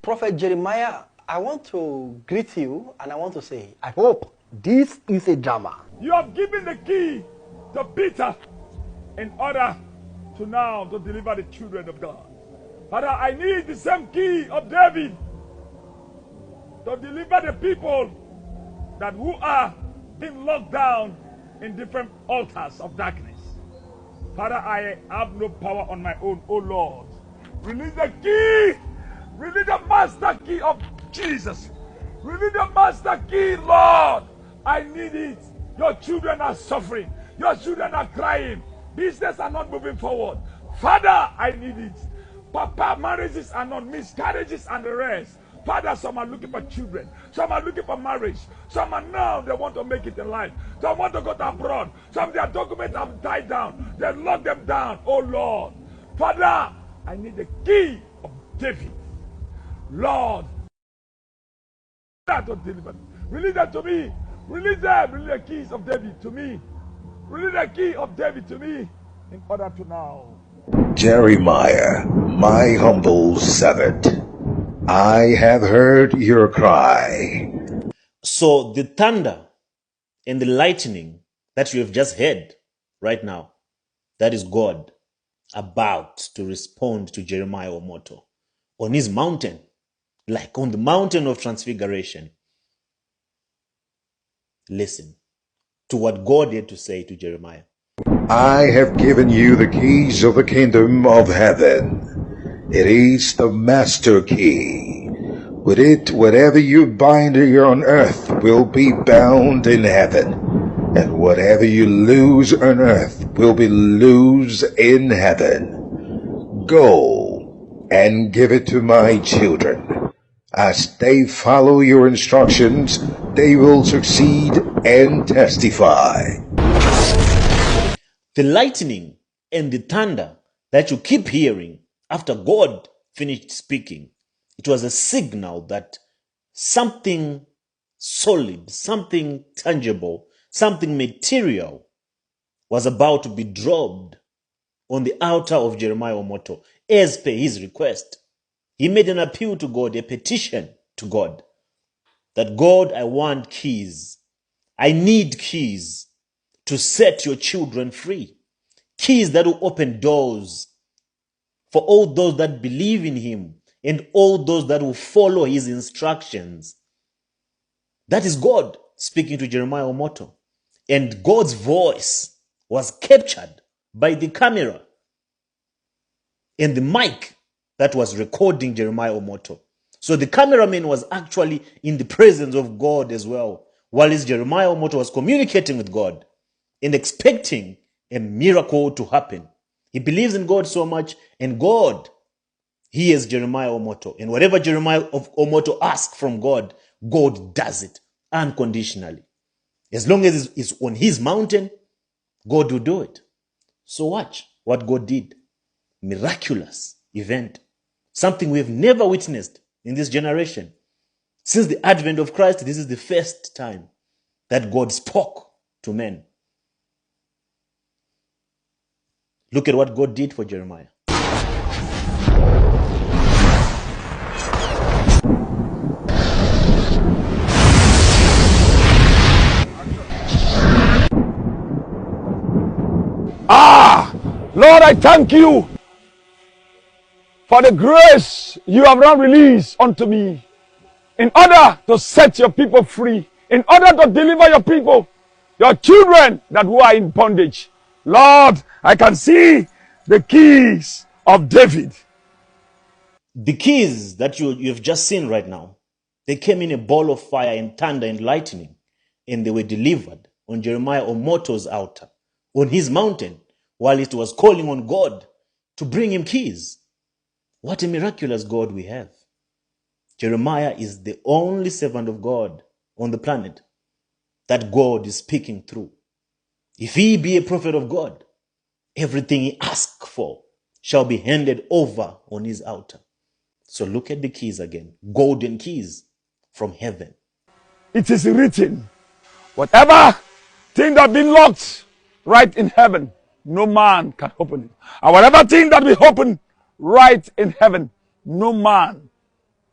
Prophet Jeremiah, I want to greet you and I want to say, I hope this is a drama. You have given the key to Peter in order to now to deliver the children of God. Father, I need the same key of David to deliver the people that who are being locked down in different altars of darkness. Father, I have no power on my own, oh Lord. Release the key. Release the master key of Jesus. Release the master key, Lord. I need it. Your children are suffering. Your children are crying. Business are not moving forward. Father, I need it. Papa, marriages are not, miscarriages and the rest. Father, some are looking for children. Some are looking for marriage. Some are now, they want to make it in life. Some want to go to abroad. Some their documents have died down. They lock them down. Oh Lord. Father, I need the key of David. Lord, that to deliver. Release that to me. Release them. Release the keys of David to me. Release the key of David to me in order to now. Jeremiah, my humble servant, I have heard your cry. So the thunder and the lightning that you have just heard right now, that is God about to respond to Jeremiah Omoto on his mountain, like on the mountain of transfiguration. Listen to what God had to say to Jeremiah. I have given you the keys of the kingdom of heaven. It is the master key. With it, whatever you bind here on earth will be bound in heaven, and whatever you lose on earth will be loose in heaven. Go and give it to my children. As they follow your instructions, they will succeed and testify. The lightning and the thunder that you keep hearing after God finished speaking, it was a signal that something solid, something tangible, something material was about to be dropped on the altar of Jeremiah Omoto as per his request. He made an appeal to God, a petition to God, that God, I want keys. I need keys to set your children free. Keys that will open doors for all those that believe in him and all those that will follow his instructions. That is God speaking to Jeremiah Omoto. And God's voice was captured by the camera and the mic that was recording Jeremiah Omoto. So the cameraman was actually in the presence of God as well, while Jeremiah Omoto was communicating with God and expecting a miracle to happen. He believes in God so much, and God hears Jeremiah Omoto. And whatever Jeremiah Omoto asks from God, God does it unconditionally. As long as it's on his mountain, God will do it. So watch what God did. Miraculous event. Something we have never witnessed in this generation. Since the advent of Christ, this is the first time that God spoke to men. Look at what God did for Jeremiah. Lord, I thank you for the grace you have now released unto me in order to set your people free, in order to deliver your people, your children that who are in bondage. Lord, I can see the keys of David. The keys that you have just seen right now, they came in a ball of fire and thunder and lightning, and they were delivered on Jeremiah Omoto's altar, on his mountain, while it was calling on God to bring him keys. What a miraculous God we have. Jeremiah is the only servant of God on the planet that God is speaking through. If he be a prophet of God, everything he asks for shall be handed over on his altar. So look at the keys again. Golden keys from heaven. It is written, whatever thing that been locked right in heaven, no man can open it. And whatever thing that we open right in heaven, no man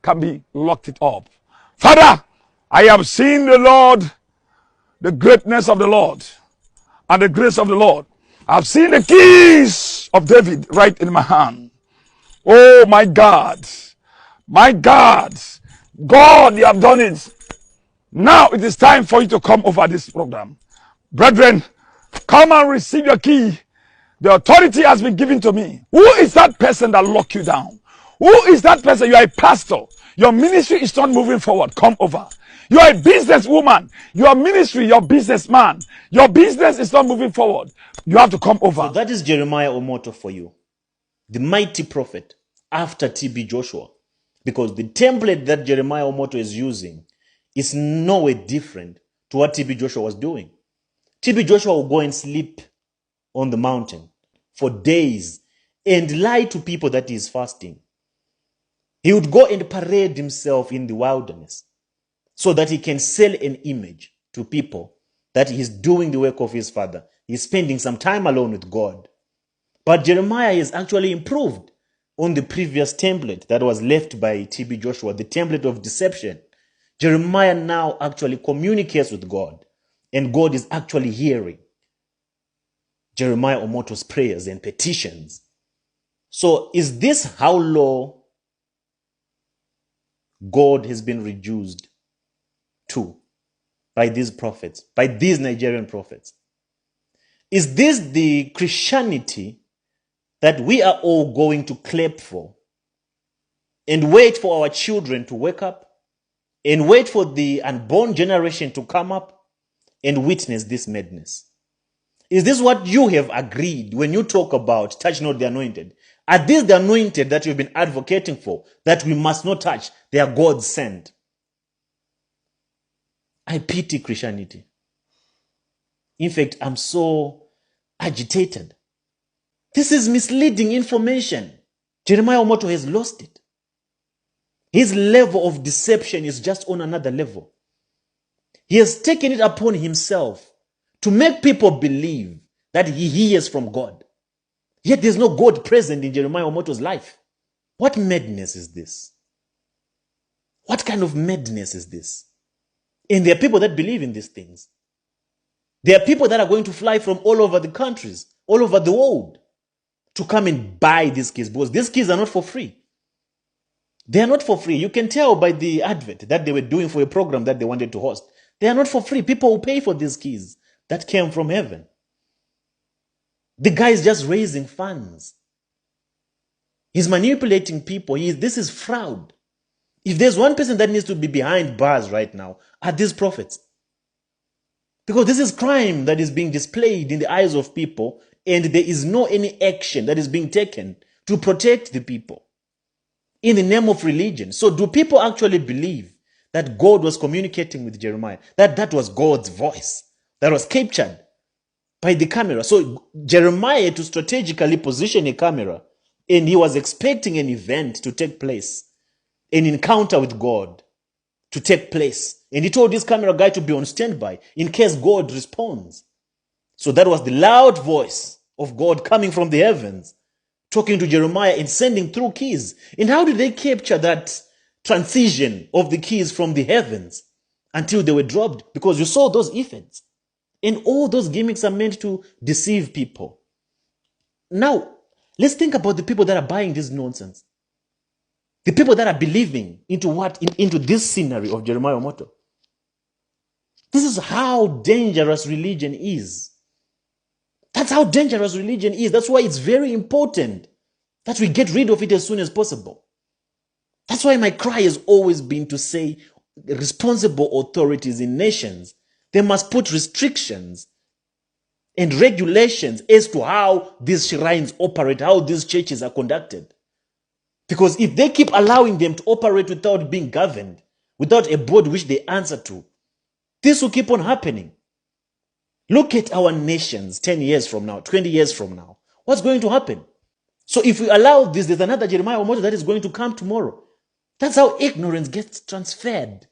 can be locked it up. Father, I have seen the Lord, the greatness of the Lord, and the grace of the Lord. I've seen the keys of David right in my hand. Oh my God. My God. God, you have done it. Now it is time for you to come over this program. Brethren, come and receive your key. The authority has been given to me. Who is that person that locked you down? Who is that person? You are a pastor. Your ministry is not moving forward. Come over. You are a businesswoman. Your ministry, your businessman. Your business is not moving forward. You have to come over. So that is Jeremiah Omoto for you. The mighty prophet after TB Joshua. Because the template that Jeremiah Omoto is using is nowhere different to what TB Joshua was doing. TB Joshua will go and sleep on the mountain for days and lie to people that he is fasting. He would go and parade himself in the wilderness so that he can sell an image to people that he's doing the work of his father. He's spending some time alone with God. But Jeremiah has actually improved on the previous template that was left by TB Joshua, the template of deception. Jeremiah now actually communicates with God, and God is actually hearing Jeremiah Omoto's prayers and petitions. So is this how low God has been reduced to by these prophets, by these Nigerian prophets? Is this the Christianity that we are all going to clap for and wait for our children to wake up and wait for the unborn generation to come up and witness this madness? Is this what you have agreed when you talk about touch not the anointed? Are these the anointed that you've been advocating for, that we must not touch? They are God's sent. I pity Christianity. In fact, I'm so agitated. This is misleading information. Jeremiah Omoto has lost it. His level of deception is just on another level. He has taken it upon himself to make people believe that he hears from God. Yet there's no God present in Jeremiah Omoto's life. What madness is this? What kind of madness is this? And there are people that believe in these things. There are people that are going to fly from all over the countries, all over the world, to come and buy these keys, because these keys are not for free. They are not for free. You can tell by the advert that they were doing for a program that they wanted to host. They are not for free. People will pay for these keys that came from heaven. The guy is just raising funds. He's manipulating people. This is fraud. If there's one person that needs to be behind bars right now, are these prophets. Because this is crime that is being displayed in the eyes of people, and there is no any action that is being taken to protect the people in the name of religion. So do people actually believe that God was communicating with Jeremiah? That was God's voice that was captured by the camera. So Jeremiah to strategically position a camera, and he was expecting an event to take place, an encounter with God to take place. And he told this camera guy to be on standby in case God responds. So that was the loud voice of God coming from the heavens, talking to Jeremiah and sending through keys. And how did they capture that transition of the keys from the heavens until they were dropped? Because you saw those effects. And all those gimmicks are meant to deceive people. Now, let's think about the people that are buying this nonsense. The people that are believing into this scenery of Jeremiah Omoto. This is how dangerous religion is. That's how dangerous religion is. That's why it's very important that we get rid of it as soon as possible. That's why my cry has always been to say responsible authorities in nations, they must put restrictions and regulations as to how these shrines operate, how these churches are conducted. Because if they keep allowing them to operate without being governed, without a board which they answer to, this will keep on happening. Look at our nations 10 years from now, 20 years from now. What's going to happen? So if we allow this, there's another Jeremiah Omoto that is going to come tomorrow. That's how ignorance gets transferred